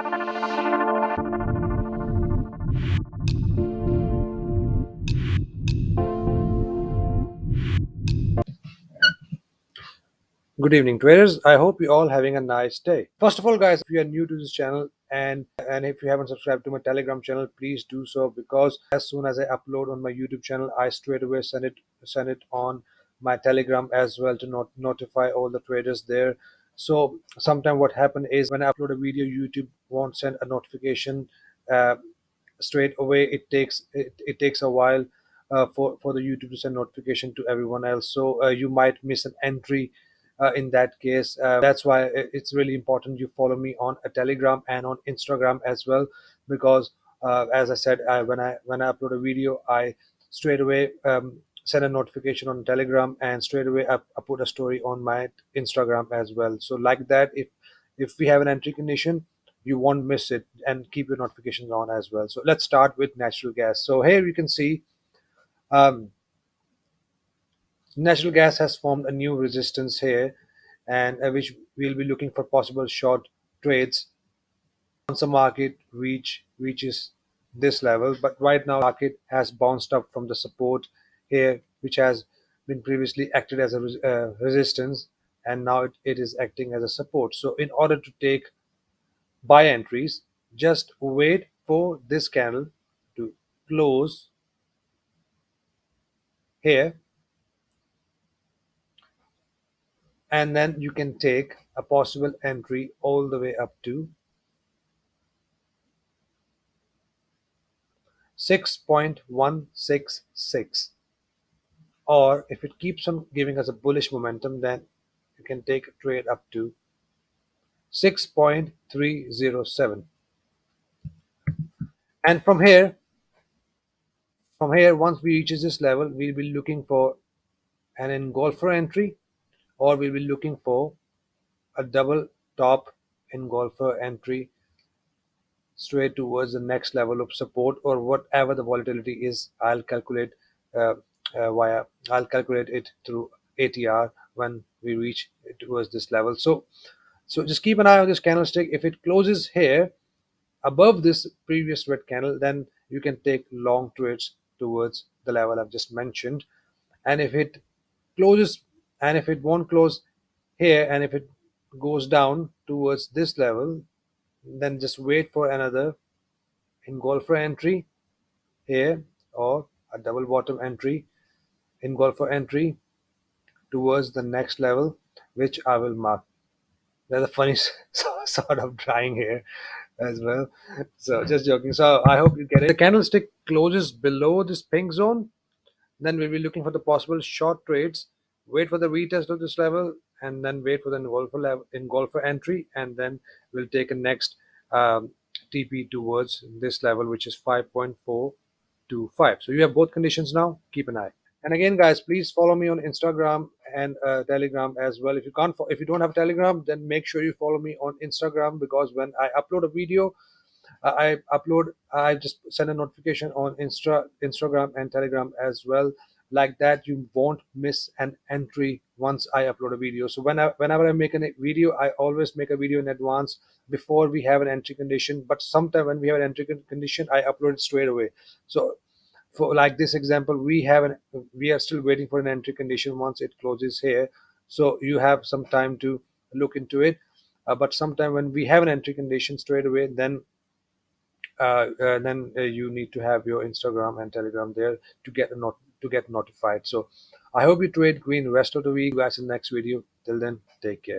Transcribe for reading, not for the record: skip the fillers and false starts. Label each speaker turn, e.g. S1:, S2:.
S1: Good evening, traders. I hope you're all having a nice day. First of all, guys, if you are new to this channel and if you haven't subscribed to my Telegram channel, please do so, because as soon as I upload on my YouTube channel, I straight away send it on my Telegram as well to notify all the traders there. So sometime what happen is when I upload a video, YouTube won't send a notification uh, straight away. It takes a while for the YouTube to send notification to everyone else. So you might miss an entry in that case. That's why it's really important you follow me on a Telegram and on Instagram as well, because as I said, when I upload a video, I straight away send a notification on Telegram, and straight away I put a story on my Instagram as well. So like that, if we have an entry condition, you won't miss it, and keep your notifications on as well. So let's start with natural gas. So here you can see um, natural gas has formed a new resistance here, and which we'll be looking for possible short trades once the market reaches this level. But right now market has bounced up from the support here, which has been previously acted as a resistance, and now it is acting as a support. So in order to take buy entries, just wait for this candle to close here, and then you can take a possible entry all the way up to 6.166, or if it keeps on giving us a bullish momentum, then you can take a trade up to 6.307. And from here once we reaches this level, we'll be looking for an engulfer entry, or we'll be looking for a double top engulfer entry straight towards the next level of support, or whatever the volatility is. Uh, I'll calculate it through ATR when we reach towards this level. So just keep an eye on this candlestick. If it closes here above this previous red candle, then you can take long trades towards the level I've just mentioned. And if it closes, and if it won't close here, and if it goes down towards this level, then just wait for another engulfer entry here, or a double bottom entry, engulfer entry towards the next level, which I will mark. There's a funny sort of drawing here as well. So just joking. So I hope you get it. The candlestick closes below this pink zone, then we'll be looking for the possible short trades. Wait for the retest of this level, and then wait for the engulfer entry, and then we'll take a next TP towards this level, which is 5.425. So you have both conditions now. Keep an eye. And again, guys, please follow me on Instagram and Telegram as well. If you don't have Telegram, then make sure you follow me on Instagram, because when I upload a video, I just send a notification on Instagram and Telegram as well. Like that, you won't miss an entry once I upload a video. So whenever I make a video, I always make a video in advance before we have an entry condition. But sometime when we have an entry condition, I upload it straight away. So for like this example, we are still waiting for an entry condition once it closes here. So you have some time to look into it. But sometime when we have an entry condition straight away, then you need to have your Instagram and Telegram there to get notified. So I hope you trade green rest of the week. Guys, in the next video. Till then, take care.